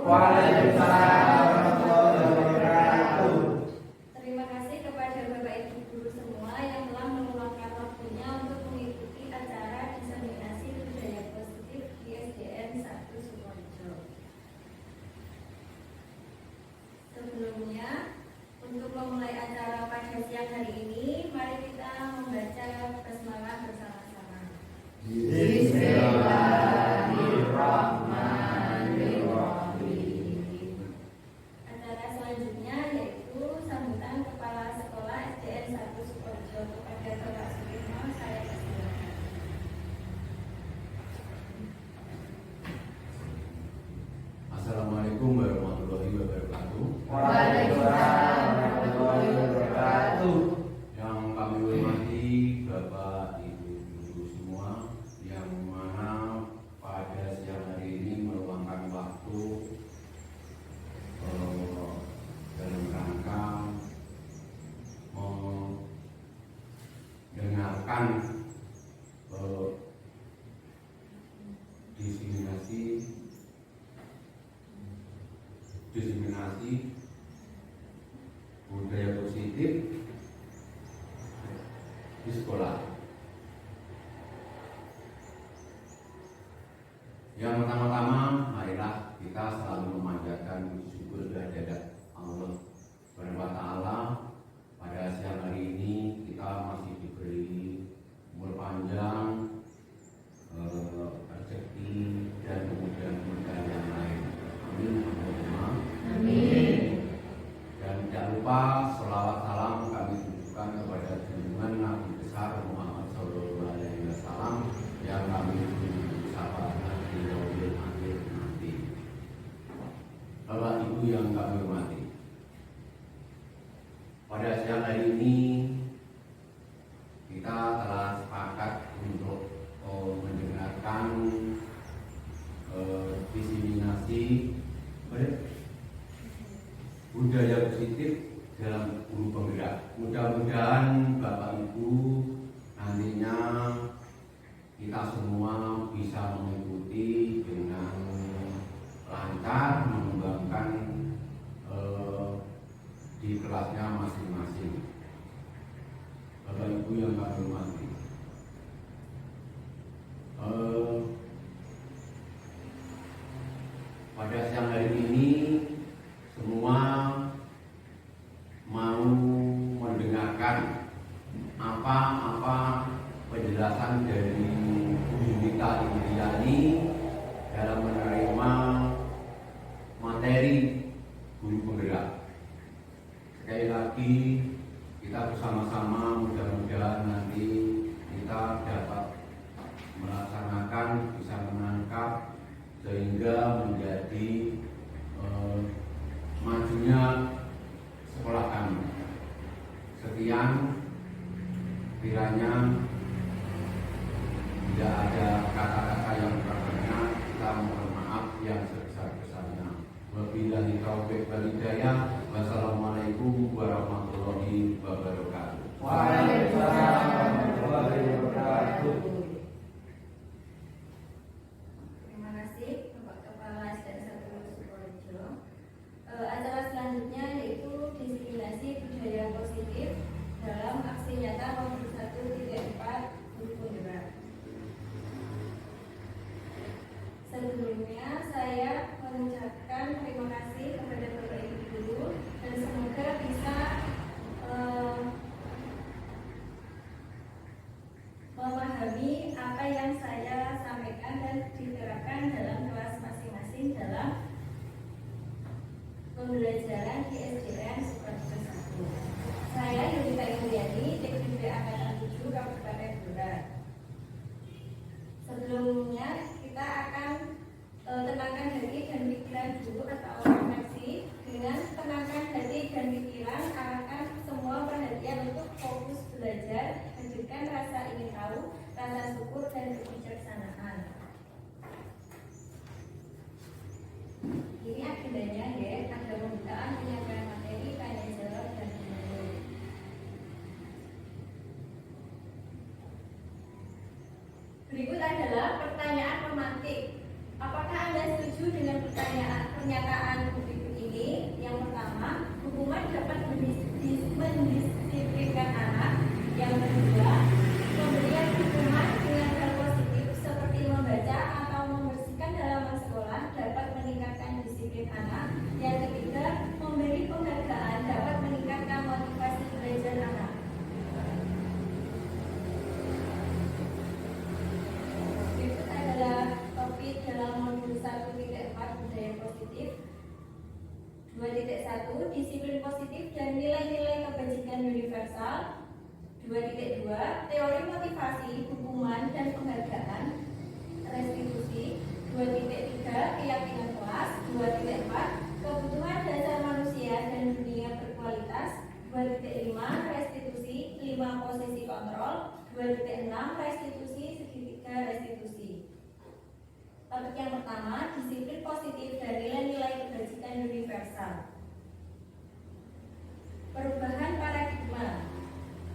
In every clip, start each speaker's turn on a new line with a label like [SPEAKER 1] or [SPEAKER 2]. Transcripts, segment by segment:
[SPEAKER 1] Waalaikumsalam warahmatullahi wabarakatuh.
[SPEAKER 2] Terima kasih kepada Bapak Ibu guru semua yang telah meluangkan waktunya untuk mengikuti acara diseminasi budaya positif di SDN 1 Sukoharjo. Sebelumnya, untuk memulai acara pada siang hari ini, mari kita membaca basmalah bersama-sama.
[SPEAKER 1] Bismillahirrahmanirrahim.
[SPEAKER 2] Acara selanjutnya yaitu sambutan Kepala Sekolah SDN 1 Sukoharjo kepada Bapak Sudirno. Saya persilakan.
[SPEAKER 3] Assalamualaikum warahmatullahi wabarakatuh.
[SPEAKER 1] Waalaikumsalam warahmatullahi wabarakatuh.
[SPEAKER 3] Yang kami hormati Bapak Ibu guru semua, yang mana pada siang hari ini meluangkan waktu dalam rangka mendengarkan diseminasi budaya positif di sekolah. Yang pertama-tama, marilah kita selalu memanjatkan puji syukur kehadirat Allah Subhanahu wa Ta'ala. Pada siang hari ini kita masih diberi umur panjang, rezeki dan kemudahan-kemudahan yang lain. Amin.
[SPEAKER 2] Amin.
[SPEAKER 3] Dan jangan lupa sholawat salam kami tujukan kepada junjungan Nabi besar Muhammad SAW yang kami syafaat di yaumil akhir nanti. Bapak Ibu yang kami hormati, pada siang hari ini kita telah sepakat untuk mendengarkan diseminasi budaya positif dalam guru penggerak. Mudah-mudahan Bapak Ibu nantinya kita semua bisa mengikuti dengan lancar, mengembangkan di kelasnya masing-masing. Bapak Ibu yang kami hormati, pada siang hari ini semua mau mendengarkan apa penjelasan dari Bu Yunita Indriani dalam menerima materi guru penggerak. Sekali lagi kita bersama-sama mudah-mudahan nanti kita dapat melaksanakan, bisa menangkap sehingga menjadi majunya sekolah kami. Sekian, kiranya tidak ada kata-kata yang berkenan, kita mohon maaf yang sebesar-besarnya. Wabillahi taufiq wal hidayah. Wassalamualaikum warahmatullahi wabarakatuh.
[SPEAKER 1] Waalaikumsalam warahmatullahi wabarakatuh.
[SPEAKER 2] Terima kasih Bapak Kepala SDN 1 Sukoharjo. Acara selanjutnya yaitu diseminasi budaya positif dalam aksi nyata nomor 134 guru penggerak. Sebelumnya saya mengucapkan terima kasih kepada Bapak Ibu guru dan semoga bisa memahami apa yang saya sampaikan dan diterapkan dalam kelas masing-masing dalam pembelajaran di SDN Sukoharjo 1. Saya Yunita Indriani, TKP Angkatan 7 Kabupaten Blora. Sebelumnya kita akan tenangkan hati dan pikiran dulu atau refleksi. Dengan tenangkan hati dan pikiran, arahkan semua perhatian untuk fokus belajar, menunjukkan rasa ingin tahu, rasa syukur dan kebijaksanaan. Ini agendanya ya, ada pembukaan, penyampaian materi, tanya jawab dan menurut. Berikut adalah pertanyaan pemantik. Apakah Anda setuju dengan pertanyaan pernyataan berikut ini. Yang pertama, hukuman dapat mendisiplinkan anak. Yang kedua, pemberian hukuman dengan hal positif seperti membaca atau membersihkan halaman sekolah dapat meningkatkan disiplin anak. Yang ketiga, memberi penghargaan dapat meningkatkan motivasi belajar anak. Berikut adalah topik dalam modul 1.4 budaya positif. 2.1 disiplin positif dan nilai-nilai kebajikan universal. 2.2 teori motivasi, hukuman dan penghargaan, restitusi. 2.3 keyakinan kelas. 2.4 kebutuhan dasar manusia dan dunia berkualitas. 2.5 restitusi, 5 posisi kontrol. 2.6 restitusi, segitiga restitusi. Topik yang pertama, disiplin positif dan nilai-nilai kebajikan universal. Perubahan paradigma.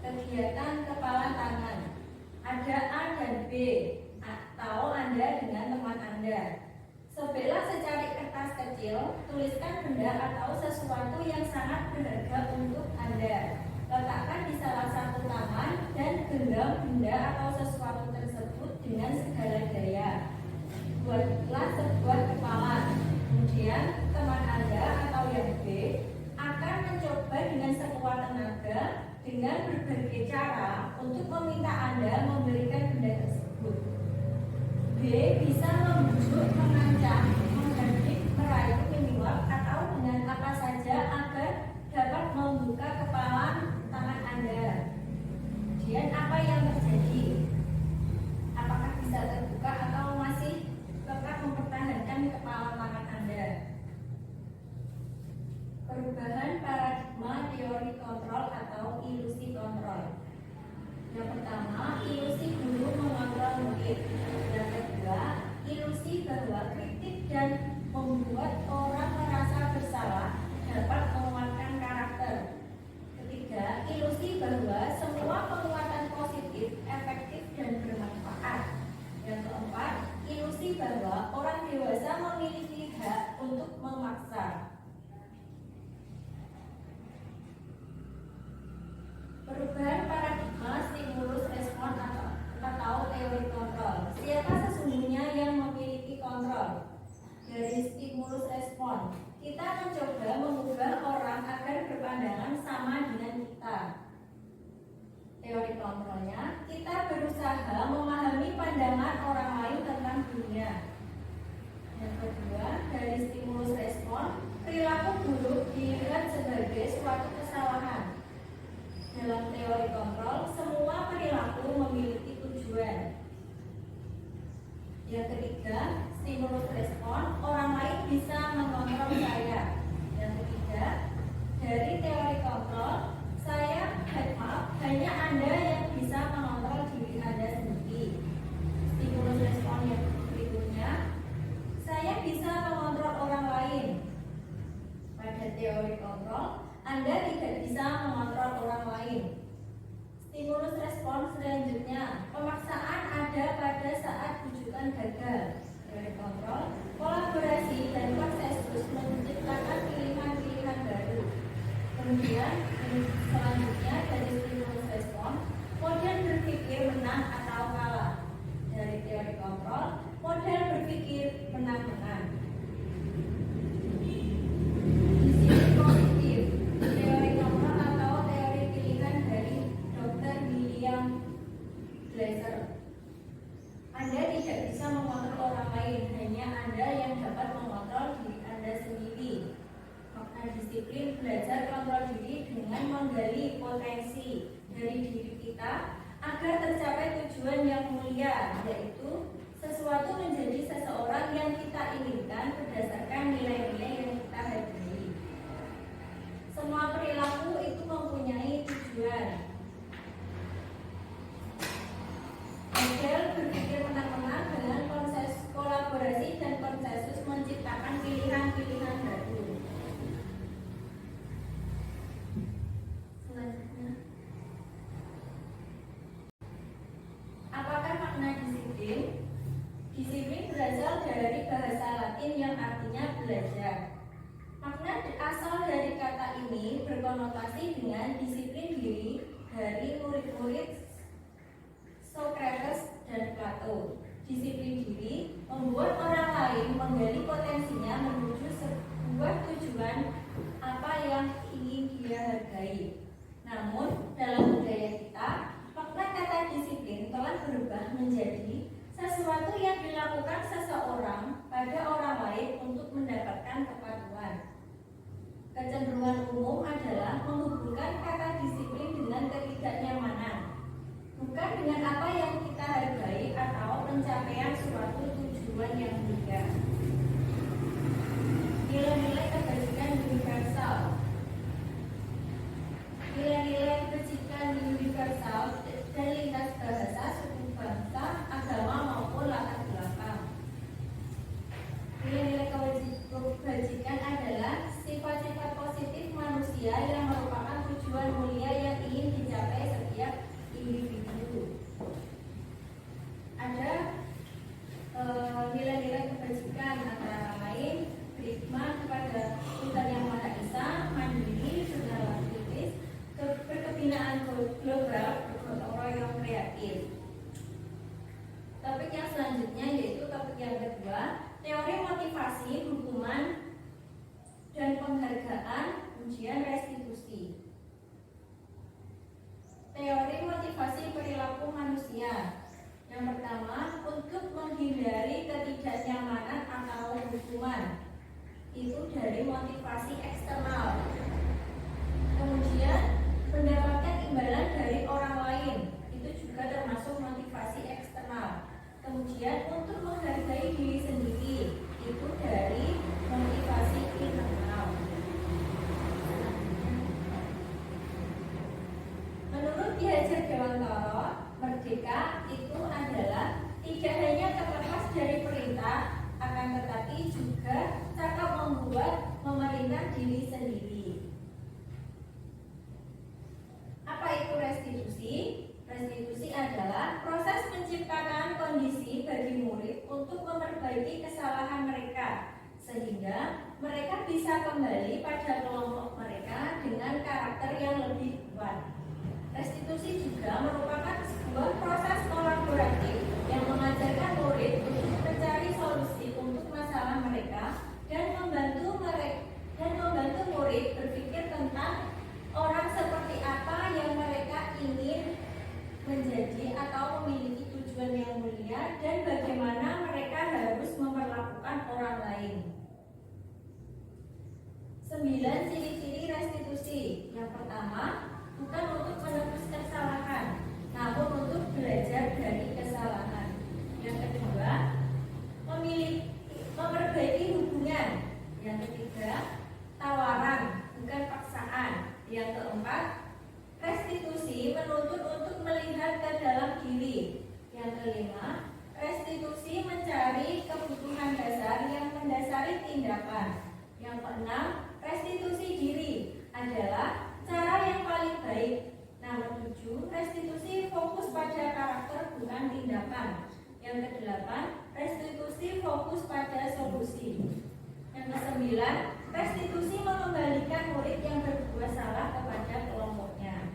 [SPEAKER 2] Kegiatan kepala tangan. Ada A dan B, atau Anda dengan teman Anda. Sobeklah secari kertas kecil, tuliskan benda atau sesuatu yang sangat berharga untuk Anda. Letakkan di salah satu tangan dan genggam benda atau sesuatu tersebut dengan segala daya. Buatlah sebuah kepalan. Kemudian teman Anda atau yang B akan mencoba dengan sekuat tenaga dengan berbagai cara untuk meminta Anda memberikan benda tersebut. B bisa membujuk, mengancam, menghardik, merayu, menyuap atau dengan apa saja agar dapat membuka kepalan tangan Anda. Kemudian apa yang terjadi? Apakah bisa terbuka atau masih tetap mempertahankan kepalan tangan Anda? Perubahan paradigma teori kontrol atau ilusi kontrol. Yang pertama, ilusi guru mengontrol murid. Yang kedua, ilusi bahwa kritik dan membuat orang merasa bersalah dapat menguatkan karakter. Ketiga, ilusi bahwa semua penguatan positif, efektif dan bermanfaat. Yang keempat, ilusi bahwa orang dewasa memiliki hak untuk memaksa. Perubahan paradigma stimulus respon atau teori kontrol. Siapa sesungguhnya yang memiliki kontrol? Dari stimulus respon, kita mencoba mengubah orang agar berpandangan sama dengan kita. Teori kontrolnya, kita berusaha memahami pandangan orang lain tentang dunia. Yang kedua, dari stimulus respon, perilaku buruk dilihat sebagai suatu kesalahan. Dalam teori kontrol, semua perilaku memiliki tujuan. Yang ketiga, stimulus respon, orang lain bisa mengontrol saya. Yang ketiga, dari teori kontrol, hanya Anda yang bisa mengontrol diri Anda sendiri. Stimulus respon yang berikutnya, saya bisa mengontrol orang lain. Pada teori kontrol, Anda tidak bisa mengontrol orang lain. Stimulus respon selanjutnya, pemaksaan ada pada saat rujukan gagal. Teori kontrol, kolaborasi dan konsensus menciptakan pilihan-pilihan baru. Kemudian selanjutnya dari stimulus respon, model berpikir menang atau kalah. Dari teori kontrol, model berpikir menang-menang. Disiplin positif, teori kontrol atau teori pilihan dari Dr. William Glasser. Anda tidak bisa mengontrol orang lain, hanya Anda yang dapat mengontrol diri Anda sendiri. Makna disiplin belajar kontrol diri dengan menggali potensi dari diri kita agar tercapai tujuan yang mulia, yaitu sesuatu menjadi seseorang yang kita inginkan berdasarkan nilai-nilai yang kita hargai. Semua perilaku itu mempunyai tujuan. Model berpikir menang-menang dengan proses kolaborasi dan konsensus menciptakan pilihan-pilihan baru. Selanjutnya, apakah makna disiplin? Disiplin berasal dari bahasa Latin yang artinya itu dari motivasi eksternal. Kemudian mendapatkan imbalan dari orang lain, itu juga termasuk motivasi eksternal. Kemudian untuk menghargai diri sendiri, itu dari motivasi internal. Menurut Ki Hajar Dewantara, merdeka itu adalah tidak hanya terlepas dari perintah, akan tetapi juga cakap membuat memerintah diri sendiri. Apa itu restitusi? Restitusi adalah proses menciptakan kondisi bagi murid untuk memperbaiki kesalahan mereka, sehingga mereka bisa kembali pada kelompok mereka dengan karakter yang lebih kuat. Restitusi juga merupakan sebuah proses kolaboratif yang mengajarkan murid untuk mencari solusi untuk masalah mereka dan membantu murid berpikir tentang orang seperti apa yang mereka ingin menjadi atau memiliki tujuan yang mulia dan bagaimana mereka harus memperlakukan orang lain. 9 ciri-ciri restitusi. Yang pertama, bukan untuk menebus kesalahan, namun untuk belajar dari kesalahan. Yang kedua, memperbaiki hubungan. Yang ketiga, tawaran, bukan paksaan. Yang keempat, restitusi menuntut untuk melihat ke dalam diri. Yang kelima, restitusi mencari kebutuhan dasar yang mendasari tindakan. Yang keenam, restitusi diri adalah cara yang paling baik. Nomor 7, restitusi fokus pada karakter bukan tindakan. Yang kedelapan, restitusi fokus pada solusi. Yang kesembilan, restitusi mengembalikan murid yang berbuat salah kepada kelompoknya.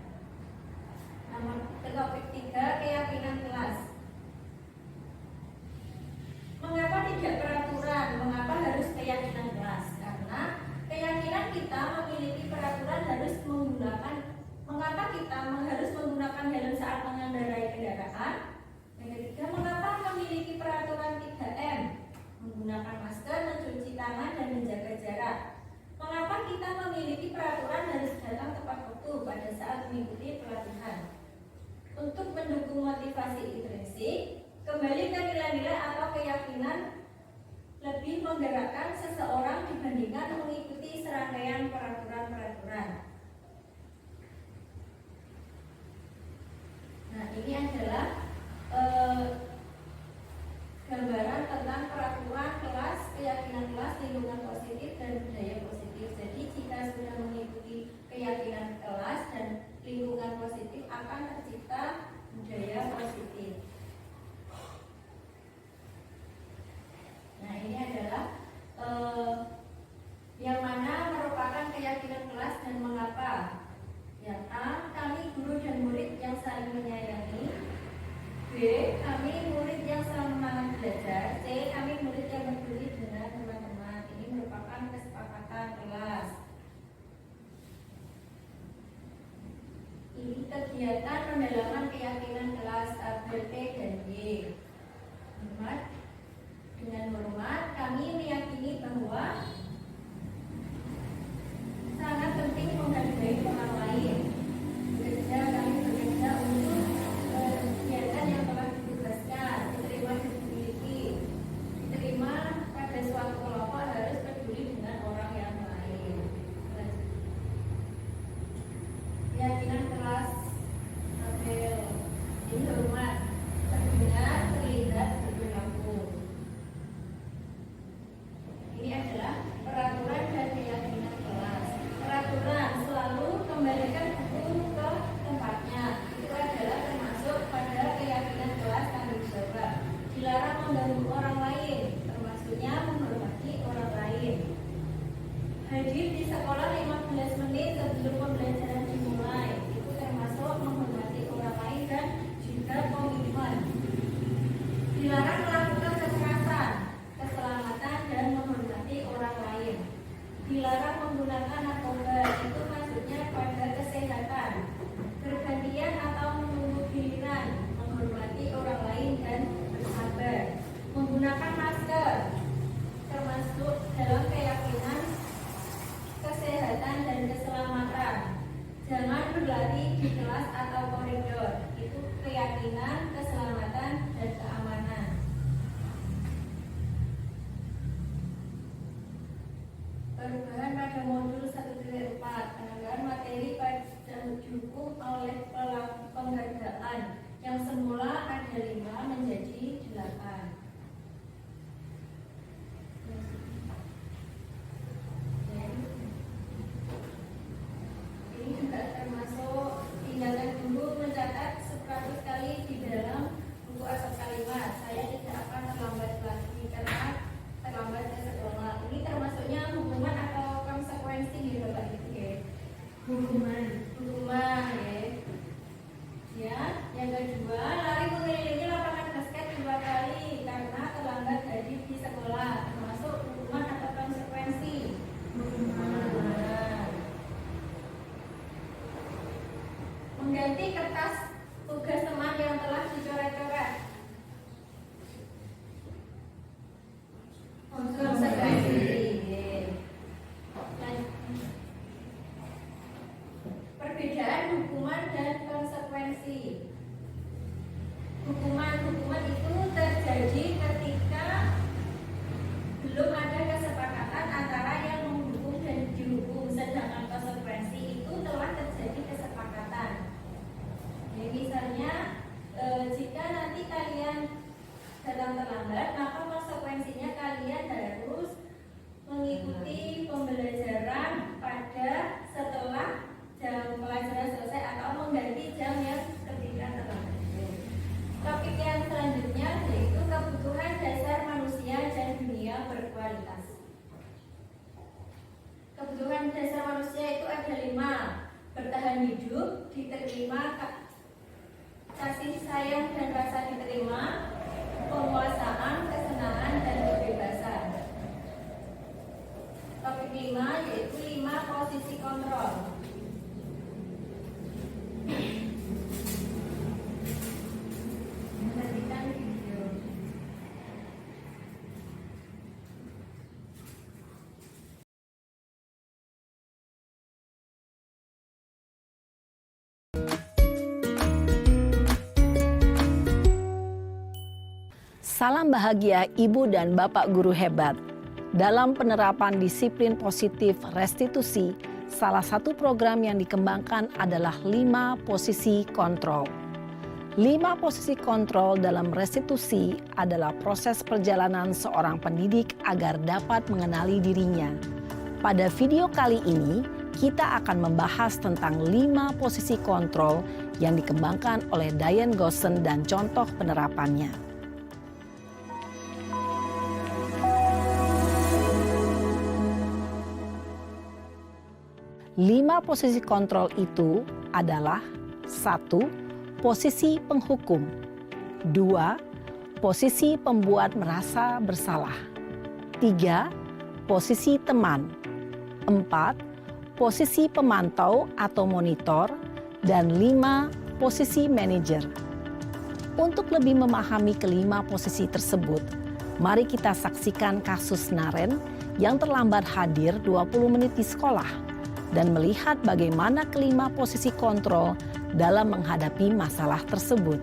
[SPEAKER 2] Topik 3, keyakinan kelas. Mengapa tidak peraturan? Mengapa harus keyakinan kelas? Karena keyakinan kita memiliki peraturan harus menggunakan. Mengapa kita harus menggunakan helm saat mengendarai kendaraan? Yang ketiga, mengapa memiliki peraturan 3M? Menggunakan masker, mencuci tangan, dan menjaga jarak. Mengapa kita memiliki peraturan harus datang tepat waktu pada saat mengikuti pelatihan? Untuk mendukung motivasi intrinsik, kembali ke nilai-nilai atau keyakinan lebih menggerakkan seseorang dibandingkan mengikuti serangkaian peraturan-peraturan. Nah, ini adalah gambaran tentang peraturan kelas, keyakinan kelas, lingkungan positif, dan budaya positif. Jadi jika sudah mengikuti keyakinan kelas dan lingkungan positif, akan tercipta budaya positif. Nah, ini adalah yang mana merupakan keyakinan kelas dan mengapa. Yang A, kami guru dan murid yang saling menyayangi. B, kami murid yang semangat belajar. C, kami murid yang peduli dengan teman-teman. Ini merupakan kesepakatan kelas. Ini kegiatan pendalaman keyakinan kelas A, B, P, dan Y. Dengan hormat, kami meyakini bahwa sangat penting menghargai orang lain. Kami bekerja untuk kegiatan yang telah ditugaskan, diterima dan dimiliki. Diterima pada suatu kelompok harus peduli dengan orang yang lain. Keyakinan kelas tabel ini hormat, terdengar, terlihat, berperilaku. Ini adalah peraturan dan keyakinan kelas. Peraturan selalu kembalikan buku ke tempatnya. Itu adalah termasuk pada keyakinan kelas tanggung jawab. Dilarang mengganggu orang lain, termasuknya menghormati orang lain. Hadir di sekolah 15 menit sebelum pembelajaran dimulai. Itu termasuk menghormati orang lain dan juga komitmen. Dilarang melakukan kekerasan, keselamatan, dan menghormati orang lain. Dilarang menggunakan narkoba, itu maksudnya pada kesehatan. Bergantian atau menunggu giliran, menghormati orang lain dan bersabar. Menggunakan masker, termasuk dalam keyakinan Perubahan pada modul 1.4, penambahan materi pada hukum oleh penghargaan yang semula ada 5 menjadi 8. Ini juga termasuk tindakan guru mencatat 100 kali di dalam buku atau kalimat. Saya tidak akan terlambat lagi karena terlambat ke sekolah. Ini termasuknya hukuman atau konsekuensi di Bapak Ibu ya? Hukuman ya. Ya, yang kedua, lari mengelilingi lapangan basket 2 kali karena terlambat hadir di sekolah. Termasuk hukuman atau konsekuensi? Hukuman. Mengganti kertas tugas teman yang telah dicoret-coret. Konsekuensi. Perbedaan hukuman dan konsekuensi. Hukuman itu terjadi ketika belum ada kesepakatan antara yang menghukum dan dihukum, sedangkan konsekuensi itu telah terjadi kesepakatan. Jadi misalnya jika nanti kalian datang terlambat, maka konsekuensinya kalian harus mengikuti pembelajaran pada setelah jam pelajaran selesai atau mengganti jam yang ketika terlambat. Topik yang selanjutnya yaitu kebutuhan dasar manusia dan dunia berkualitas. Kebutuhan dasar manusia itu ada 5: bertahan hidup, diterima, kasih sayang dan rasa diterima, penguasaan, kesenangan, dan kebebasan. Topik 5 yaitu 5 posisi kontrol. Perhatikan video.
[SPEAKER 4] Salam bahagia Ibu dan Bapak guru hebat. Dalam penerapan disiplin positif restitusi, salah satu program yang dikembangkan adalah 5 posisi kontrol. 5 posisi kontrol dalam restitusi adalah proses perjalanan seorang pendidik agar dapat mengenali dirinya. Pada video kali ini, kita akan membahas tentang 5 posisi kontrol yang dikembangkan oleh Diane Goossen dan contoh penerapannya. 5 posisi kontrol itu adalah 1. Posisi penghukum. 2. Posisi pembuat merasa bersalah. 3. Posisi teman. 4. Posisi pemantau atau monitor. Dan 5. Posisi manajer. Untuk lebih memahami kelima posisi tersebut, mari kita saksikan kasus Naren yang terlambat hadir 20 menit di sekolah dan melihat bagaimana kelima posisi kontrol dalam menghadapi masalah tersebut.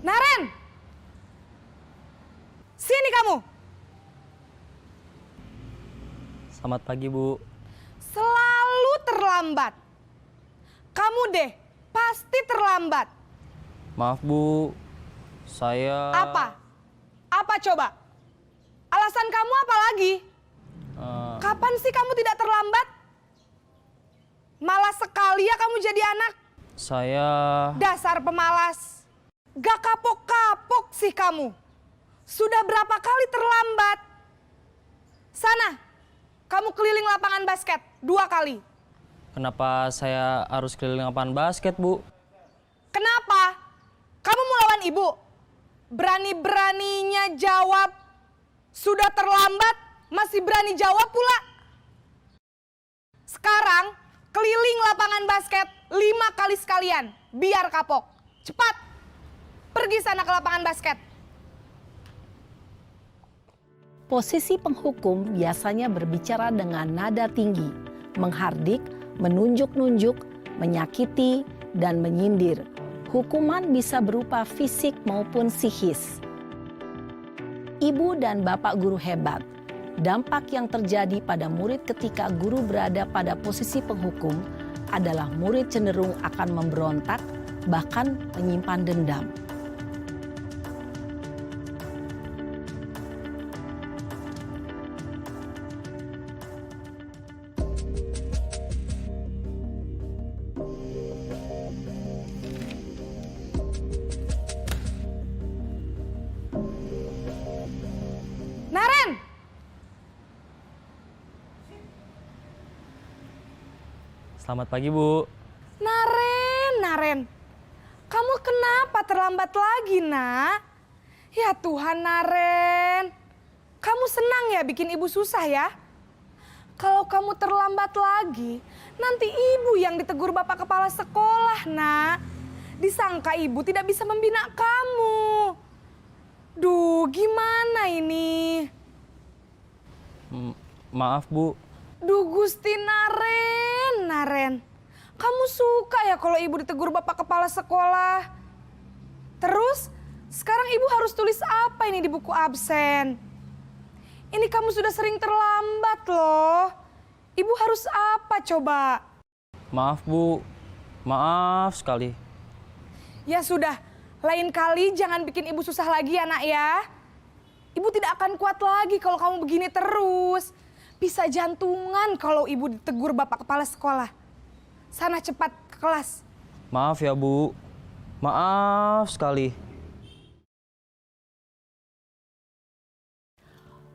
[SPEAKER 5] Naren! Sini kamu!
[SPEAKER 6] Selamat pagi, Bu.
[SPEAKER 5] Selalu terlambat. Kamu deh, pasti terlambat.
[SPEAKER 6] Maaf, Bu. Saya...
[SPEAKER 5] Apa? Apa coba? Alasan kamu apa lagi? Kapan sih kamu tidak terlambat? Malas sekali ya kamu jadi anak.
[SPEAKER 6] Saya...
[SPEAKER 5] Dasar pemalas. Gak kapok-kapok sih kamu. Sudah berapa kali terlambat? Sana. Kamu keliling lapangan basket 2 kali.
[SPEAKER 6] Kenapa saya harus keliling lapangan basket, Bu?
[SPEAKER 5] Kenapa? Kamu mau lawan ibu? Berani-beraninya jawab. Sudah terlambat, masih berani jawab pula. Sekarang, keliling lapangan basket 5 kali sekalian. Biar kapok. Cepat. Pergi sana ke lapangan basket.
[SPEAKER 4] Posisi penghukum biasanya berbicara dengan nada tinggi, menghardik, menunjuk-nunjuk, menyakiti, dan menyindir. Hukuman bisa berupa fisik maupun psikis. Ibu dan bapak guru hebat. Dampak yang terjadi pada murid ketika guru berada pada posisi penghukum adalah murid cenderung akan memberontak, bahkan menyimpan dendam.
[SPEAKER 5] Naren!
[SPEAKER 6] Selamat pagi, Bu.
[SPEAKER 5] Naren. Kamu kenapa terlambat lagi, Nak? Ya Tuhan, Naren. Kamu senang ya bikin ibu susah ya? Kalau kamu terlambat lagi, nanti ibu yang ditegur bapak kepala sekolah, Nak. Disangka ibu tidak bisa membina kamu. Duh, gimana ini?
[SPEAKER 6] Maaf, Bu.
[SPEAKER 5] Duh, Gusti Naren. Kamu suka ya kalau ibu ditegur bapak kepala sekolah? Terus, sekarang ibu harus tulis apa ini di buku absen? Ini kamu sudah sering terlambat loh. Ibu harus apa coba?
[SPEAKER 6] Maaf, Bu. Maaf sekali.
[SPEAKER 5] Ya sudah, lain kali jangan bikin ibu susah lagi ya, Nak ya. Ibu tidak akan kuat lagi kalau kamu begini terus. Bisa jantungan kalau ibu ditegur bapak kepala sekolah. Sana cepat ke kelas.
[SPEAKER 6] Maaf ya, Bu. Maaf sekali.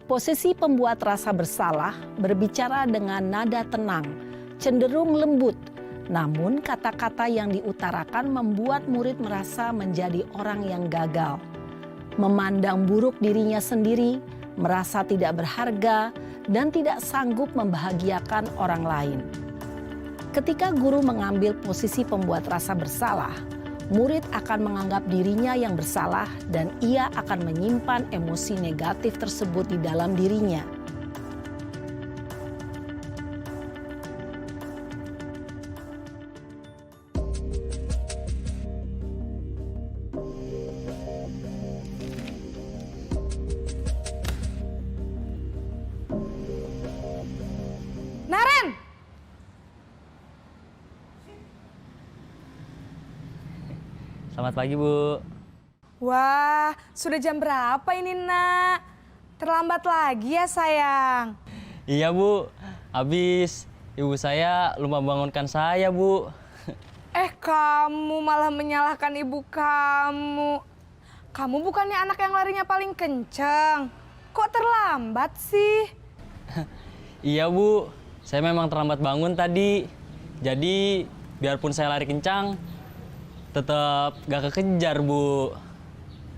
[SPEAKER 4] Posisi pembuat rasa bersalah berbicara dengan nada tenang, cenderung lembut. Namun kata-kata yang diutarakan membuat murid merasa menjadi orang yang gagal. Memandang buruk dirinya sendiri, merasa tidak berharga, dan tidak sanggup membahagiakan orang lain. Ketika guru mengambil posisi pembuat rasa bersalah, murid akan menganggap dirinya yang bersalah dan ia akan menyimpan emosi negatif tersebut di dalam dirinya.
[SPEAKER 5] Naren!
[SPEAKER 6] Selamat pagi, Bu.
[SPEAKER 5] Wah, sudah jam berapa ini, Nak? Terlambat lagi ya, sayang.
[SPEAKER 6] Iya, Bu. Habis ibu saya lupa bangunkan saya, Bu.
[SPEAKER 5] Kamu malah menyalahkan ibu kamu. Kamu bukannya anak yang larinya paling kenceng. Kok terlambat sih?
[SPEAKER 6] Iya, Bu. Saya memang terlambat bangun tadi. Jadi, biarpun saya lari kencang, tetap gak kekejar, Bu.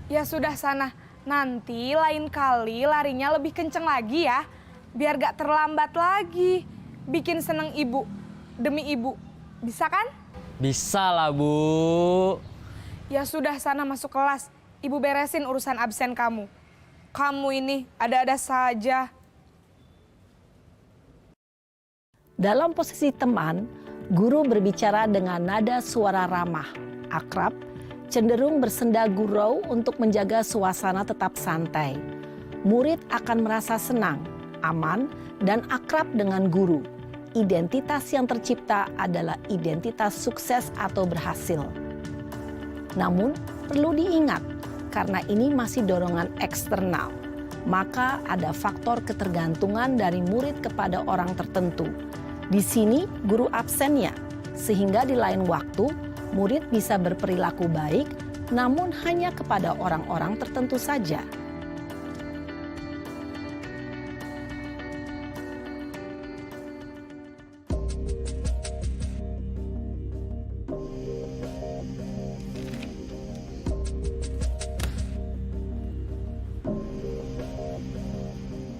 [SPEAKER 5] Ya sudah sana, nanti lain kali larinya lebih kenceng lagi ya. Biar gak terlambat lagi. Bikin seneng ibu, demi ibu. Bisa kan?
[SPEAKER 6] Bisa lah, Bu.
[SPEAKER 5] Ya sudah sana masuk kelas. Ibu beresin urusan absen kamu. Kamu ini ada-ada saja.
[SPEAKER 4] Dalam posisi teman, guru berbicara dengan nada suara ramah, akrab, cenderung bersenda gurau untuk menjaga suasana tetap santai. Murid akan merasa senang, aman, dan akrab dengan guru. Identitas yang tercipta adalah identitas sukses atau berhasil. Namun, perlu diingat, karena ini masih dorongan eksternal, maka ada faktor ketergantungan dari murid kepada orang tertentu. Di sini guru absennya, sehingga di lain waktu murid bisa berperilaku baik, namun hanya kepada orang-orang tertentu saja.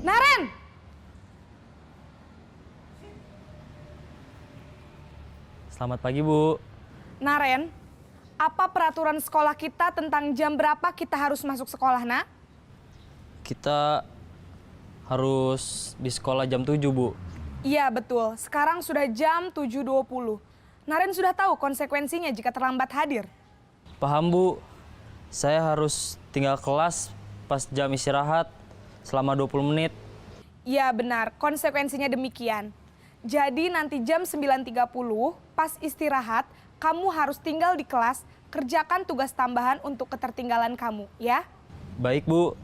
[SPEAKER 5] Naren!
[SPEAKER 6] Selamat pagi, Bu.
[SPEAKER 5] Naren, apa peraturan sekolah kita tentang jam berapa kita harus masuk sekolah, Nak?
[SPEAKER 6] Kita harus di sekolah jam 7, Bu.
[SPEAKER 5] Iya betul, sekarang sudah jam 7.20. Naren sudah tahu konsekuensinya jika terlambat hadir.
[SPEAKER 6] Paham, Bu. Saya harus tinggal kelas pas jam istirahat selama 20 menit.
[SPEAKER 5] Iya benar, konsekuensinya demikian. Jadi nanti jam 9.30 pas istirahat, kamu harus tinggal di kelas, kerjakan tugas tambahan untuk ketertinggalan kamu, ya?
[SPEAKER 6] Baik, Bu.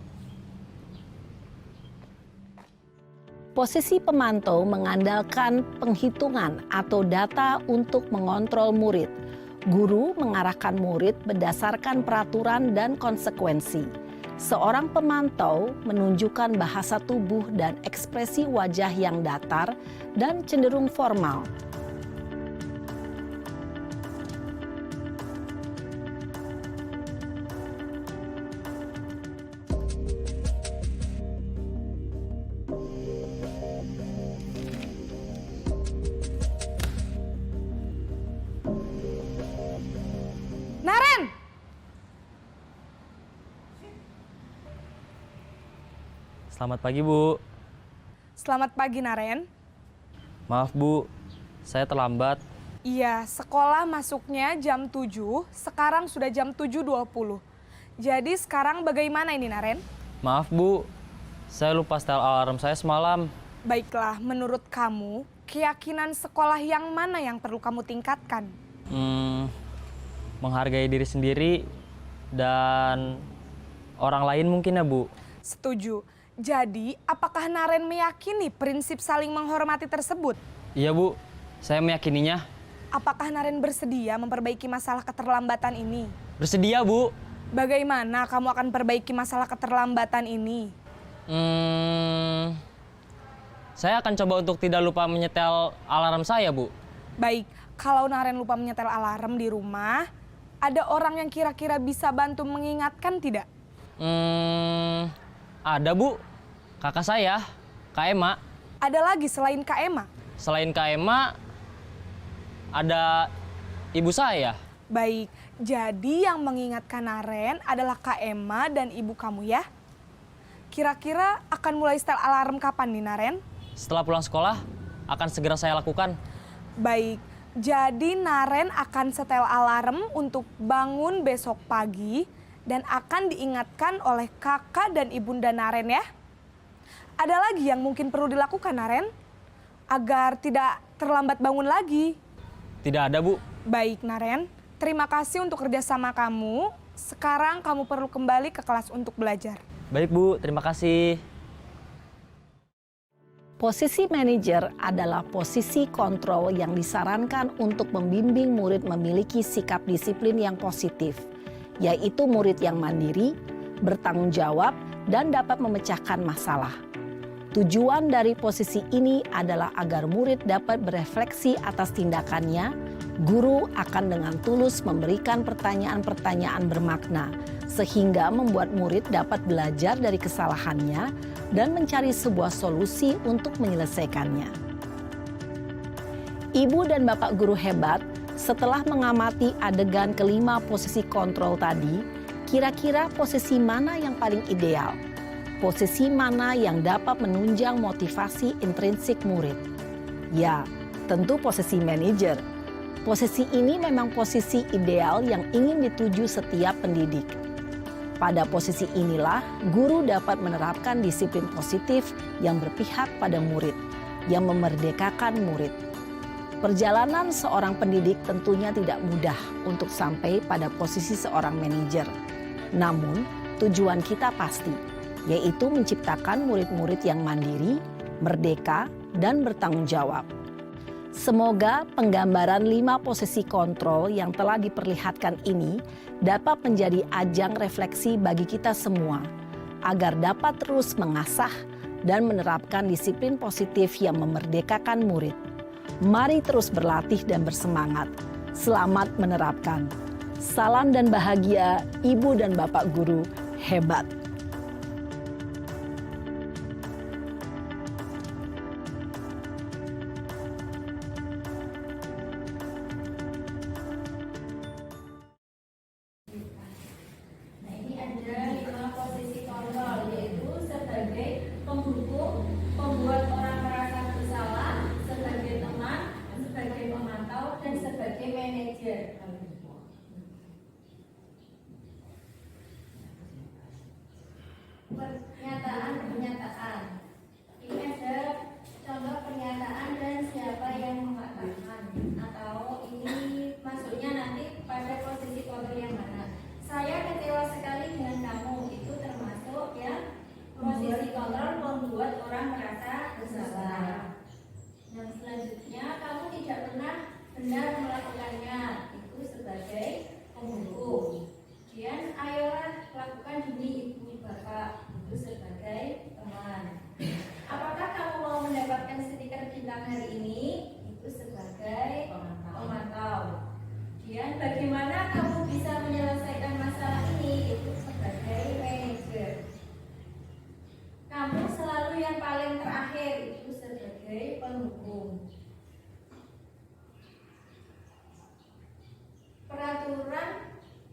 [SPEAKER 4] Posisi pemantau mengandalkan penghitungan atau data untuk mengontrol murid. Guru mengarahkan murid berdasarkan peraturan dan konsekuensi. Seorang pemantau menunjukkan bahasa tubuh dan ekspresi wajah yang datar dan cenderung formal.
[SPEAKER 5] Naren!
[SPEAKER 6] Selamat pagi, Bu.
[SPEAKER 5] Selamat pagi, Naren.
[SPEAKER 6] Maaf, Bu. Saya terlambat.
[SPEAKER 5] Iya, sekolah masuknya jam 7, sekarang sudah jam 7.20. Jadi sekarang bagaimana ini, Naren?
[SPEAKER 6] Maaf, Bu. Saya lupa setel alarm saya semalam.
[SPEAKER 5] Baiklah, menurut kamu, keyakinan sekolah yang mana yang perlu kamu tingkatkan?
[SPEAKER 6] Menghargai diri sendiri dan orang lain mungkin ya, Bu.
[SPEAKER 5] Setuju. Jadi, apakah Naren meyakini prinsip saling menghormati tersebut?
[SPEAKER 6] Iya, Bu. Saya meyakininya.
[SPEAKER 5] Apakah Naren bersedia memperbaiki masalah keterlambatan ini?
[SPEAKER 6] Bersedia, Bu.
[SPEAKER 5] Bagaimana kamu akan perbaiki masalah keterlambatan ini?
[SPEAKER 6] Saya akan coba untuk tidak lupa menyetel alarm saya, Bu.
[SPEAKER 5] Baik, kalau Naren lupa menyetel alarm di rumah, ada orang yang kira-kira bisa bantu mengingatkan tidak?
[SPEAKER 6] Ada, Bu. Kakak saya, Kak Ema.
[SPEAKER 5] Ada lagi selain Kak Ema?
[SPEAKER 6] Selain Kak Ema, ada ibu saya.
[SPEAKER 5] Baik, jadi yang mengingatkan Naren adalah Kak Ema dan ibu kamu ya? Kira-kira akan mulai setel alarm kapan nih, Naren?
[SPEAKER 6] Setelah pulang sekolah, akan segera saya lakukan.
[SPEAKER 5] Baik, jadi Naren akan setel alarm untuk bangun besok pagi dan akan diingatkan oleh kakak dan ibunda Naren ya. Ada lagi yang mungkin perlu dilakukan, Naren? Agar tidak terlambat bangun lagi.
[SPEAKER 6] Tidak ada, Bu.
[SPEAKER 5] Baik, Naren. Terima kasih untuk kerjasama kamu. Sekarang kamu perlu kembali ke kelas untuk belajar.
[SPEAKER 6] Baik, Bu. Terima kasih.
[SPEAKER 4] Posisi manajer adalah posisi kontrol yang disarankan untuk membimbing murid memiliki sikap disiplin yang positif, yaitu murid yang mandiri, bertanggung jawab, dan dapat memecahkan masalah. Tujuan dari posisi ini adalah agar murid dapat berefleksi atas tindakannya. Guru akan dengan tulus memberikan pertanyaan-pertanyaan bermakna, sehingga membuat murid dapat belajar dari kesalahannya dan mencari sebuah solusi untuk menyelesaikannya. Ibu dan bapak guru hebat, setelah mengamati adegan kelima posisi kontrol tadi, kira-kira posisi mana yang paling ideal? Posisi mana yang dapat menunjang motivasi intrinsik murid? Ya, tentu posisi manajer. Posisi ini memang posisi ideal yang ingin dituju setiap pendidik. Pada posisi inilah, guru dapat menerapkan disiplin positif yang berpihak pada murid, yang memerdekakan murid. Perjalanan seorang pendidik tentunya tidak mudah untuk sampai pada posisi seorang manajer. Namun, tujuan kita pasti, yaitu menciptakan murid-murid yang mandiri, merdeka, dan bertanggung jawab. Semoga penggambaran 5 posisi kontrol yang telah diperlihatkan ini dapat menjadi ajang refleksi bagi kita semua, agar dapat terus mengasah dan menerapkan disiplin positif yang memerdekakan murid. Mari terus berlatih dan bersemangat. Selamat menerapkan. Salam dan bahagia, Ibu dan Bapak Guru hebat.
[SPEAKER 2] Nah, ini ada 5 posisi kontrol, yaitu sebagai pembuku bintang hari ini itu sebagai pemantau. Kemudian bagaimana kamu bisa menyelesaikan masalah ini itu sebagai manajer. Kamu selalu yang paling terakhir itu sebagai penghukum. Peraturan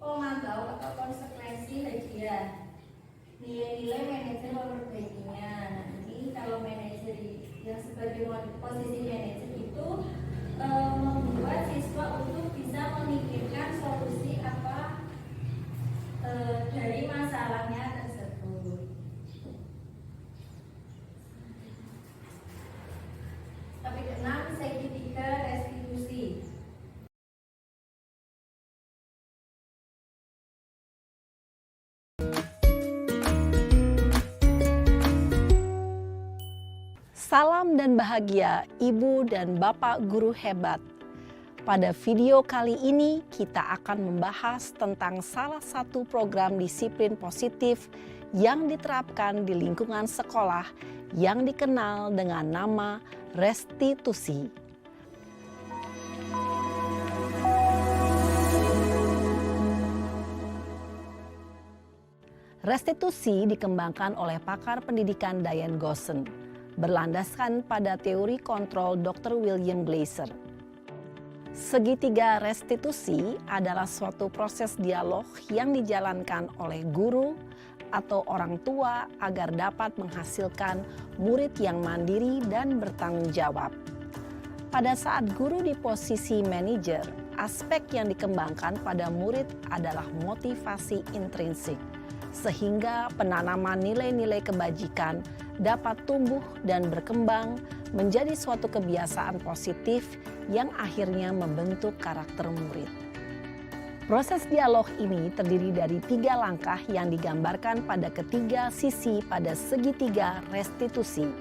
[SPEAKER 2] pemantau atau konsekuensi hadiah. Nilai-nilai manajer memperbaikinya. Nah, ini kalau manajer yang sebagai posisi manajer itu membuat siswa untuk bisa memikirkan solusi apa dari masalahnya tersebut. Topik 6, segitiga restitusi.
[SPEAKER 4] Salam dan bahagia Ibu dan Bapak guru hebat. Pada video kali ini kita akan membahas tentang salah satu program disiplin positif yang diterapkan di lingkungan sekolah yang dikenal dengan nama restitusi. Restitusi dikembangkan oleh pakar pendidikan Diane Gosson, berlandaskan pada teori kontrol Dr. William Glasser. Segitiga restitusi adalah suatu proses dialog yang dijalankan oleh guru atau orang tua agar dapat menghasilkan murid yang mandiri dan bertanggung jawab. Pada saat guru di posisi manajer, aspek yang dikembangkan pada murid adalah motivasi intrinsik, sehingga penanaman nilai-nilai kebajikan dapat tumbuh dan berkembang menjadi suatu kebiasaan positif yang akhirnya membentuk karakter murid. Proses dialog ini terdiri dari 3 langkah yang digambarkan pada ketiga sisi pada segitiga restitusi.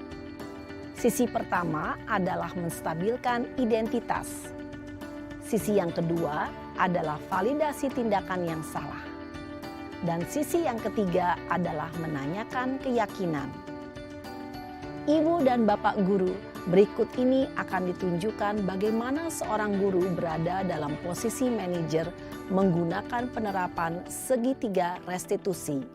[SPEAKER 4] Sisi pertama adalah menstabilkan identitas. Sisi yang kedua adalah validasi tindakan yang salah. Dan sisi yang ketiga adalah menanyakan keyakinan. Ibu dan Bapak guru, berikut ini akan ditunjukkan bagaimana seorang guru berada dalam posisi manajer menggunakan penerapan segitiga restitusi.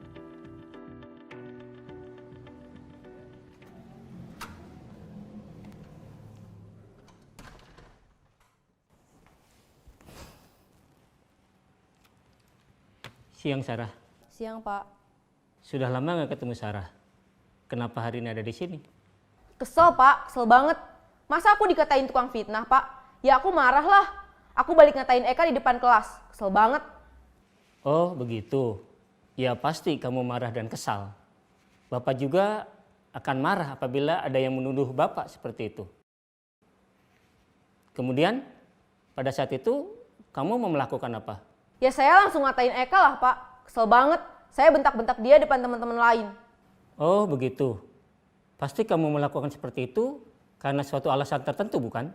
[SPEAKER 7] Siang, Sarah.
[SPEAKER 8] Siang, Pak.
[SPEAKER 7] Sudah lama nggak ketemu Sarah. Kenapa hari ini ada di sini?
[SPEAKER 8] Kesel, Pak. Kesel banget. Masa aku dikatain tukang fitnah, Pak? Ya aku marah lah. Aku balik ngatain Eka di depan kelas. Kesel banget.
[SPEAKER 7] Oh, begitu. Ya pasti kamu marah dan kesal. Bapak juga akan marah apabila ada yang menuduh Bapak seperti itu. Kemudian, pada saat itu, kamu mau melakukan apa?
[SPEAKER 8] Ya saya langsung ngatain Eka lah, Pak. Kesel banget. Saya bentak-bentak dia depan teman-teman lain.
[SPEAKER 7] Oh, begitu. Pasti kamu melakukan seperti itu karena suatu alasan tertentu, bukan?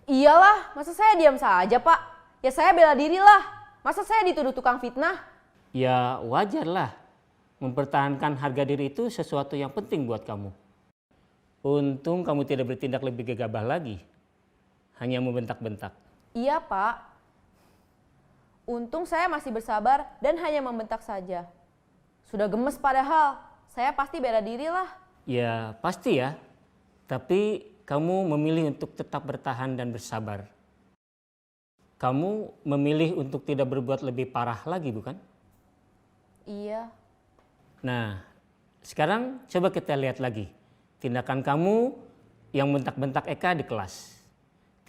[SPEAKER 8] Iyalah, masa saya diam saja, Pak? Ya saya bela diri lah. Masa saya dituduh tukang fitnah?
[SPEAKER 7] Ya wajarlah. Mempertahankan harga diri itu sesuatu yang penting buat kamu. Untung kamu tidak bertindak lebih gegabah lagi. Hanya membentak-bentak.
[SPEAKER 8] Iya, Pak. Untung saya masih bersabar dan hanya membentak saja. Sudah gemes padahal. Saya pasti bela diri lah.
[SPEAKER 7] Ya pasti ya. Tapi kamu memilih untuk tetap bertahan dan bersabar. Kamu memilih untuk tidak berbuat lebih parah lagi, bukan?
[SPEAKER 8] Iya.
[SPEAKER 7] Nah, sekarang coba kita lihat lagi. Tindakan kamu yang bentak-bentak Eka di kelas.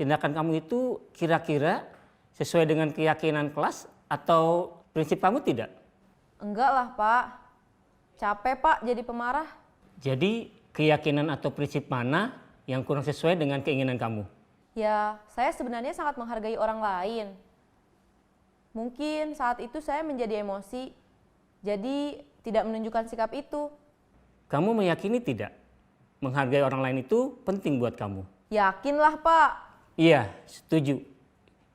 [SPEAKER 7] Tindakan kamu itu kira-kira sesuai dengan keyakinan kelas atau prinsip kamu tidak?
[SPEAKER 8] Enggak lah, Pak. Capek, Pak, jadi pemarah.
[SPEAKER 7] Jadi keyakinan atau prinsip mana yang kurang sesuai dengan keinginan kamu?
[SPEAKER 8] Ya, saya sebenarnya sangat menghargai orang lain. Mungkin saat itu saya menjadi emosi, jadi tidak menunjukkan sikap itu.
[SPEAKER 7] Kamu meyakini tidak? Menghargai orang lain itu penting buat kamu.
[SPEAKER 8] Yakinlah, Pak.
[SPEAKER 7] Iya, setuju.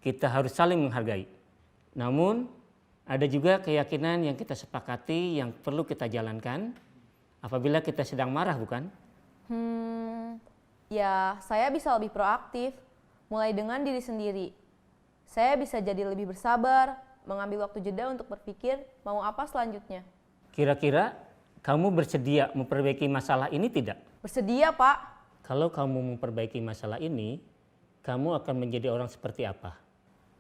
[SPEAKER 7] Kita harus saling menghargai. Namun, ada juga keyakinan yang kita sepakati yang perlu kita jalankan apabila kita sedang marah, bukan?
[SPEAKER 8] Ya, saya bisa lebih proaktif, mulai dengan diri sendiri. Saya bisa jadi lebih bersabar, mengambil waktu jeda untuk berpikir mau apa selanjutnya.
[SPEAKER 7] Kira-kira kamu bersedia memperbaiki masalah ini tidak?
[SPEAKER 8] Bersedia, Pak.
[SPEAKER 7] Kalau kamu memperbaiki masalah ini, kamu akan menjadi orang seperti apa?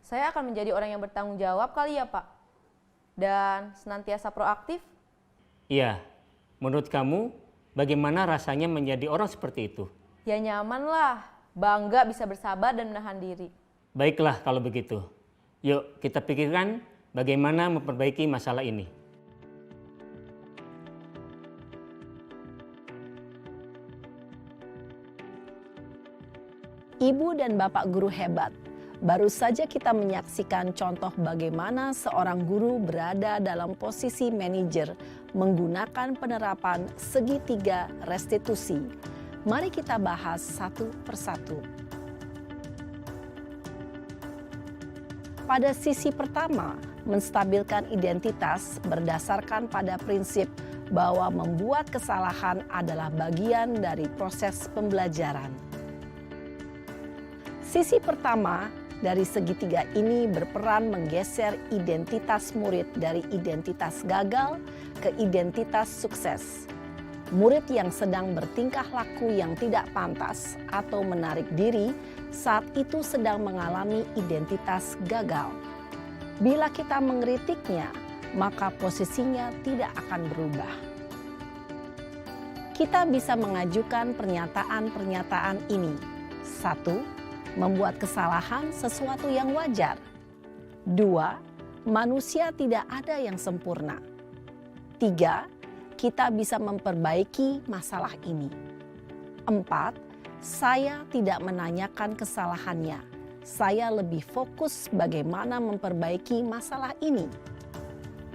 [SPEAKER 8] Saya akan menjadi orang yang bertanggung jawab kali ya, Pak. Dan senantiasa proaktif.
[SPEAKER 7] Iya, menurut kamu bagaimana rasanya menjadi orang seperti itu?
[SPEAKER 8] Ya nyaman lah, bangga bisa bersabar dan menahan diri.
[SPEAKER 7] Baiklah kalau begitu. Yuk kita pikirkan bagaimana memperbaiki masalah ini.
[SPEAKER 4] Ibu dan Bapak guru hebat, baru saja kita menyaksikan contoh bagaimana seorang guru berada dalam posisi manajer menggunakan penerapan segitiga restitusi. Mari kita bahas satu persatu. Pada sisi pertama, menstabilkan identitas berdasarkan pada prinsip bahwa membuat kesalahan adalah bagian dari proses pembelajaran. Sisi pertama dari segitiga ini berperan menggeser identitas murid dari identitas gagal ke identitas sukses. Murid yang sedang bertingkah laku yang tidak pantas atau menarik diri saat itu sedang mengalami identitas gagal. Bila kita mengkritiknya, maka posisinya tidak akan berubah. Kita bisa mengajukan pernyataan-pernyataan ini. 1. Membuat kesalahan sesuatu yang wajar. 2. Manusia tidak ada yang sempurna. 3. Kita bisa memperbaiki masalah ini. 4. Saya tidak menanyakan kesalahannya. Saya lebih fokus bagaimana memperbaiki masalah ini.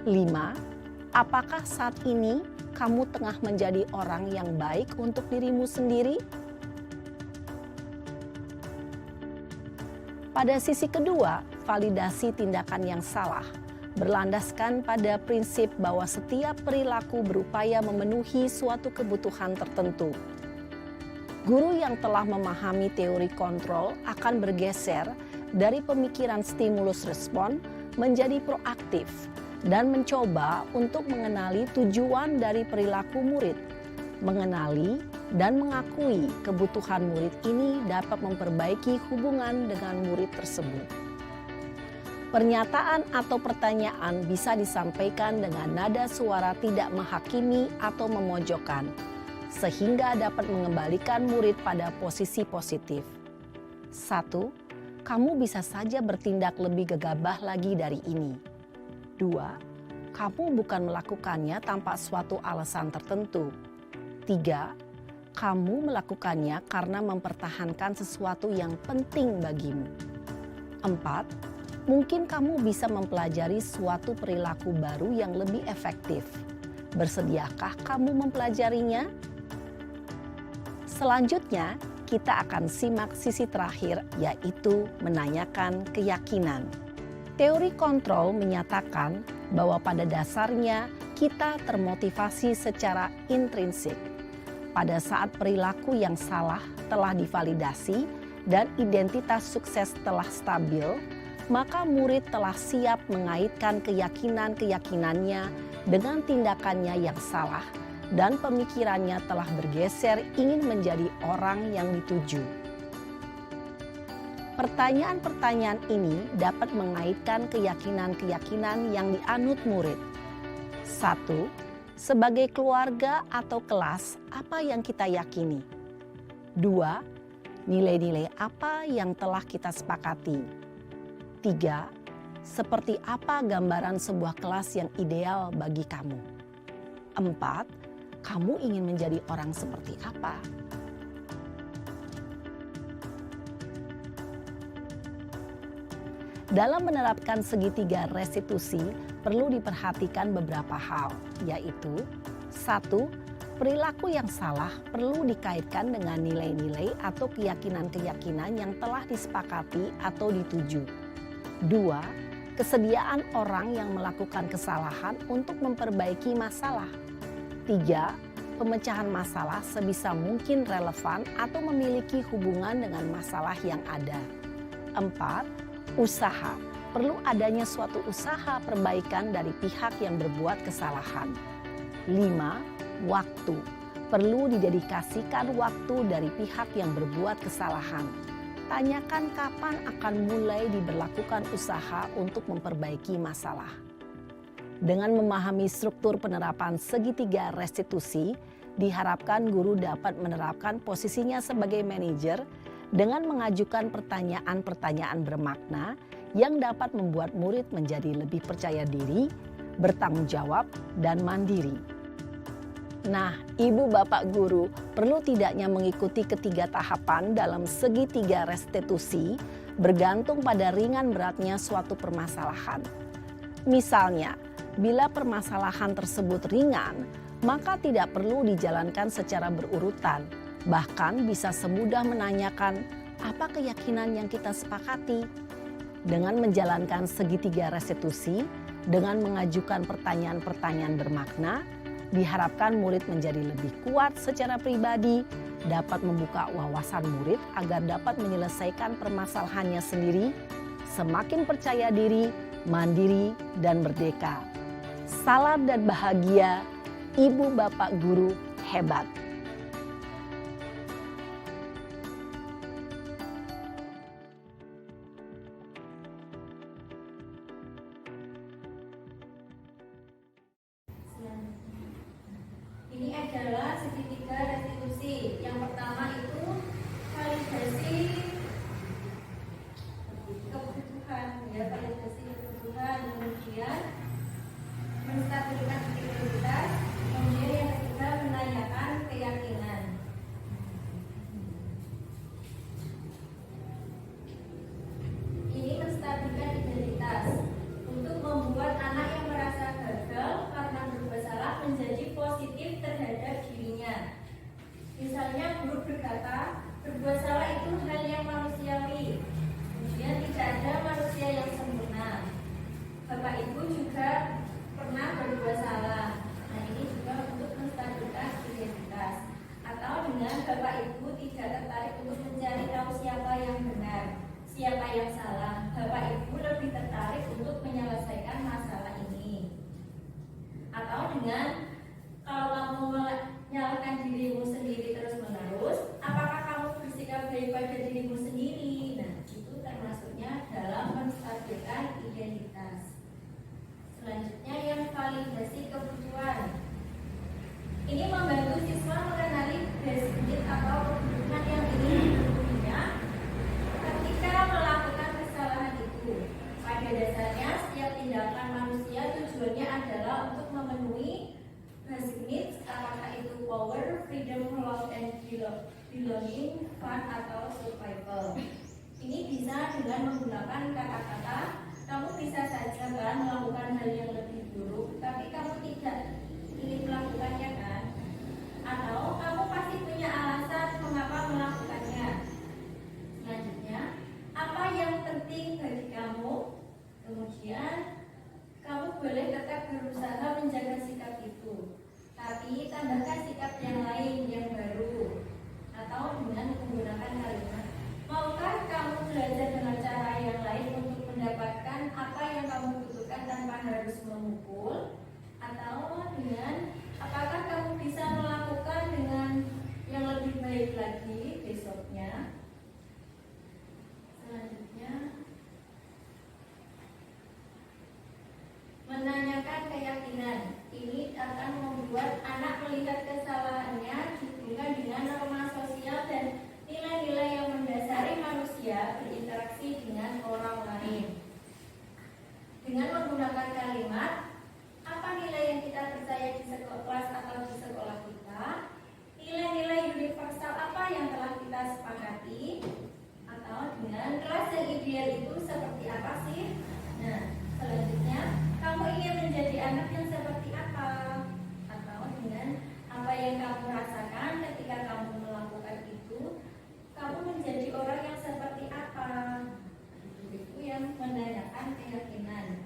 [SPEAKER 4] 5. Apakah saat ini kamu tengah menjadi orang yang baik untuk dirimu sendiri? Pada sisi kedua, validasi tindakan yang salah berlandaskan pada prinsip bahwa setiap perilaku berupaya memenuhi suatu kebutuhan tertentu. Guru yang telah memahami teori kontrol akan bergeser dari pemikiran stimulus respon menjadi proaktif dan mencoba untuk mengenali tujuan dari perilaku murid. Mengenali dan mengakui kebutuhan murid ini dapat memperbaiki hubungan dengan murid tersebut. Pernyataan atau pertanyaan bisa disampaikan dengan nada suara tidak menghakimi atau memojokkan, sehingga dapat mengembalikan murid pada posisi positif. 1. Kamu bisa saja bertindak lebih gegabah lagi dari ini. 2. Kamu bukan melakukannya tanpa suatu alasan tertentu. 3. Kamu melakukannya karena mempertahankan sesuatu yang penting bagimu. 4. Mungkin kamu bisa mempelajari suatu perilaku baru yang lebih efektif. Bersediakah kamu mempelajarinya? Selanjutnya, kita akan simak sisi terakhir, yaitu menanyakan keyakinan. Teori kontrol menyatakan bahwa pada dasarnya kita termotivasi secara intrinsik. Pada saat perilaku yang salah telah divalidasi dan identitas sukses telah stabil, maka murid telah siap mengaitkan keyakinan-keyakinannya dengan tindakannya yang salah dan pemikirannya telah bergeser ingin menjadi orang yang dituju. Pertanyaan-pertanyaan ini dapat mengaitkan keyakinan-keyakinan yang dianut murid. 1. Sebagai keluarga atau kelas, apa yang kita yakini? 2. Nilai-nilai apa yang telah kita sepakati? 3. Seperti apa gambaran sebuah kelas yang ideal bagi kamu? 4. Kamu ingin menjadi orang seperti apa? Dalam menerapkan segitiga restitusi, perlu diperhatikan beberapa hal, yaitu 1. Perilaku yang salah perlu dikaitkan dengan nilai-nilai atau keyakinan-keyakinan yang telah disepakati atau dituju. 2. Kesediaan orang yang melakukan kesalahan untuk memperbaiki masalah. 3. pemecahan masalah sebisa mungkin relevan atau memiliki hubungan dengan masalah yang ada. 4. Usaha. Perlu adanya suatu usaha perbaikan dari pihak yang berbuat kesalahan. 5. Waktu. Perlu didedikasikan waktu dari pihak yang berbuat kesalahan. Tanyakan kapan akan mulai diberlakukan usaha untuk memperbaiki masalah. Dengan memahami struktur penerapan segitiga restitusi, diharapkan guru dapat menerapkan posisinya sebagai manajer dengan mengajukan pertanyaan-pertanyaan bermakna yang dapat membuat murid menjadi lebih percaya diri, bertanggung jawab, dan mandiri. Nah, Ibu Bapak Guru perlu tidaknya mengikuti ketiga tahapan dalam segitiga restitusi bergantung pada ringan beratnya suatu permasalahan. Misalnya, bila permasalahan tersebut ringan, maka tidak perlu dijalankan secara berurutan. Bahkan bisa semudah menanyakan apa keyakinan yang kita sepakati. Dengan menjalankan segitiga restitusi, dengan mengajukan pertanyaan-pertanyaan bermakna, diharapkan murid menjadi lebih kuat secara pribadi, dapat membuka wawasan murid agar dapat menyelesaikan permasalahannya sendiri, semakin percaya diri, mandiri, dan merdeka. Salam dan bahagia, Ibu Bapak Guru hebat.
[SPEAKER 2] Ini adalah segitiga restitusi. Yang pertama itu validasi kebutuhan, ya, validasi kebutuhan, kemudian menstabilkan integritas, kemudian yang ketiga menanyakan keyakinan. Ini menstabilkan identitas untuk membuat anak yang merasa gagal karena berbuat salah menjadi positif terhadap dirinya. Misalnya guru berkata, berbuat salah itu hal yang manusiawi. Kemudian tidak ada manusia yang sempurna. Bapak Ibu juga pernah berbuat salah. Nah, ini juga untuk menstabilkan identitas. Atau dengan Bapak Ibu tidak tertarik untuk mencari tahu siapa yang benar, siapa yang salah. Bapak Ibu lebih tertarik untuk menyelesaikan masalah ini. Atau dengan kalau kamu menyalahkan dirimu sendiri terus-menerus, apakah kamu bersikap baik pada dirimu sendiri? Nah, itu termasuknya dalam menstabilkan identitas. Selanjutnya yang validasi kebutuhan. Ini membantu siswa mengenali basic need atau kebutuhan yang ingin dipenuhinya ketika melakukan kesalahan itu. Pada dasarnya, setiap tindakan manusia tujuannya adalah untuk memenuhi basic needs, apakah itu power, freedom, love, and belonging, fun, atau survival. Ini bisa dengan menggunakan kata-kata, kamu bisa saja kan melakukan hal yang lebih buruk, tapi kamu tidak ingin melakukannya kan? Atau kamu pasti punya alasan mengapa melakukannya. Selanjutnya, apa yang penting bagi kamu? Kemudian, kamu boleh tetap berusaha menjaga sikap itu, tapi tambahkan sikap yang lain yang baru. Atau dengan menggunakan kalimat, maukah kamu belajar dengan cara yang lain untuk mendapatkan apa yang kamu butuhkan tanpa harus memukul? Atau dengan, apakah kamu bisa melakukan dengan yang lebih baik lagi besoknya? Selanjutnya, menanyakan keyakinan. Ini akan membuat anak melihat kesalahannya dihubungkan dengan norma sosial dan nilai-nilai yang mendasari manusia berinteraksi dengan orang lain. Dengan menggunakan kalimat, apa nilai yang kita percaya di kelas atau di sekolah kita? Nilai-nilai universal apa yang telah kita sepakati? Atau dengan kelas yang ideal itu seperti apa sih? Nah, selanjutnya, kamu ingin menjadi anak yang seperti apa? Atau dengan apa yang kamu rasakan ketika kamu melakukan itu? Kamu menjadi orang yang seperti apa? Itu yang menanyakan keyakinan.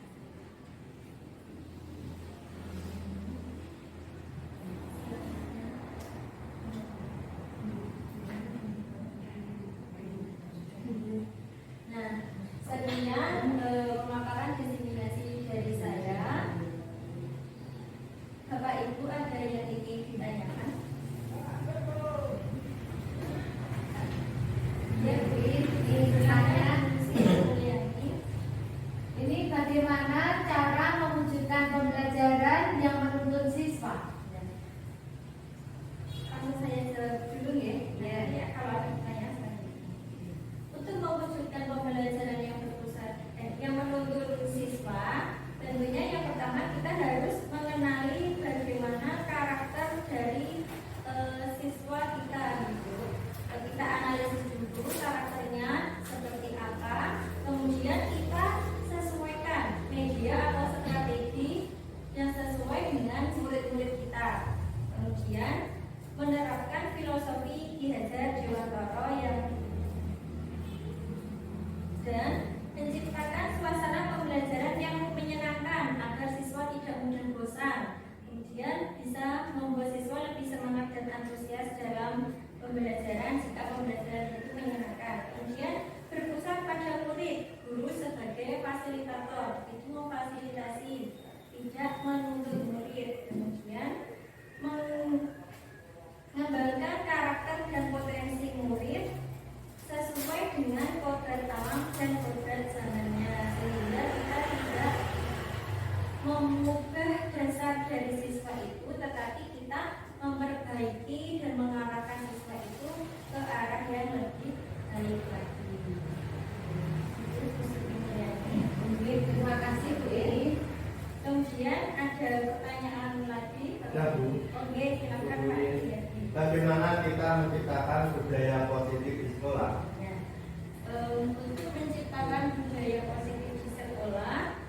[SPEAKER 2] untuk menciptakan budaya positif di sekolah,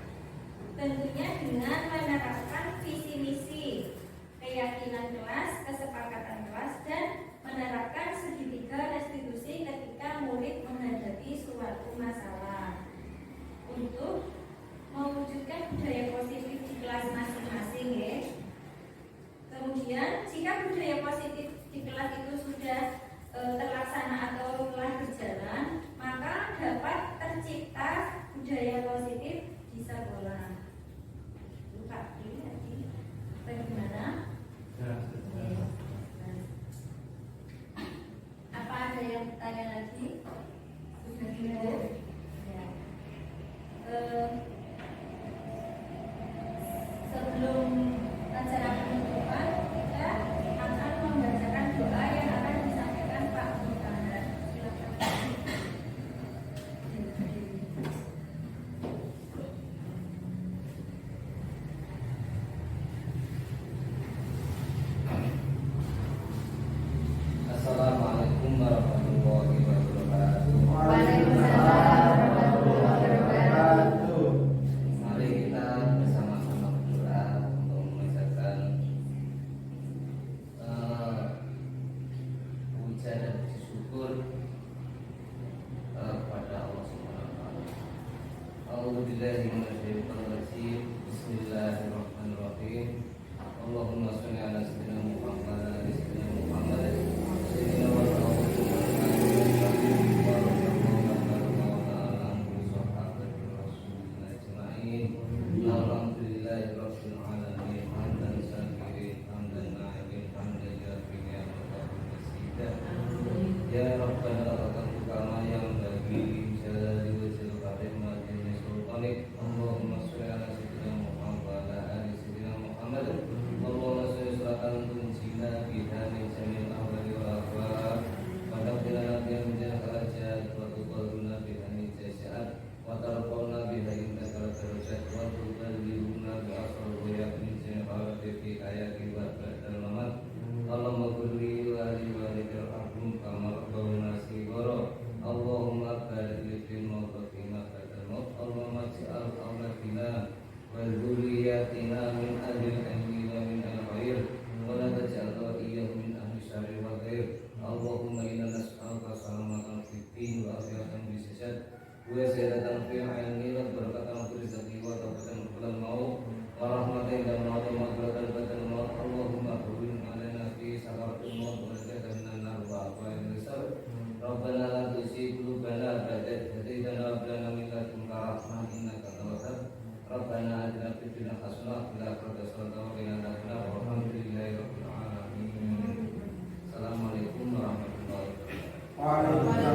[SPEAKER 2] tentunya dengan menerapkan visi misi, keyakinan kelas, kesepakatan kelas, dan menerapkan segitiga restitusi ketika murid menghadapi suatu masalah. Untuk mewujudkan budaya positif di kelas masing-masing, ya. Kemudian jika budaya positif di kelas itu sudah terlaksana atau telah berjalan, maka dapat tercipta budaya positif di sekolah. Lupa ini tadi bagaimana? Apa ada yang bertanya lagi? Sudah cukup? Ya. Sebelum acara penutupan, kita akan membacakan doa yang akan disampaikan Pak Mutahar. Silakan.
[SPEAKER 1] Assalamualaikum warahmatullahi wabarakatuh.
[SPEAKER 2] Waalaikumsalam warahmatullahi wabarakatuh.
[SPEAKER 1] Mari kita bersama-sama berdoa untuk mengucapkan puja dan puji syukur kepada Allah Subhanahu wa taala. A'udzubillahi minasyaitonir rajim. Bismillahirrahmanirrahim. Allahumma shalli ala sayyidina Muhammad wa ala ali sayyidina Muhammad. Sayyidina wa Ya Rabbana lakal kama yang bagi jalali wa jalal karim wa jalla sultanik. Allahumma sholli ala sayyidina Muhammad wa ala ali sayyidina Muhammad. Allahumma sholli salatan tunjina biha min jamil ahwali wal ahwal wa taqdirana biha min jamil harajat wa tuqalluna biha min jazaat wa tarqawna biha indaka darajat wa tuballighuna bi asal ghayat min jamil harajat fi ayati wa ba'dal mamat. Allahumma kulli wa li walidil arhum kama rabbawna shighara. Allahumma barik li fil mawqati ma ba'dal maut. Allahumma ij'al awladina wa dzurriyyatina min ahlil ilmi wa min al-khair wa la taj'al iyyahum min ahli syarri wa ghair. Allahumma inna nas'aluka salamatan fid din wa afiyatan fis jasad wa ziyadatan fil ilmi wa barakatan fil rizqi wa tawbatan qabla al-maut wa rahmatan inda al-maut wa maghfiratan ba'da al-maut. Allahumma hawwin 'alaina fi sakaratil maut wa najatan minan nar wa aqwal risal. Rabbana la tuzigh qulubana ba'da idh hadaytana wa hab lana min ladunka rahmah innaka antal wahhab. Rabbana atina fid dunya hasanah wa fil akhirati hasanah wa qina adzabannar. Walhamdulillahi rabbil alamin. Assalamualaikum warahmatullahi wabarakatuh.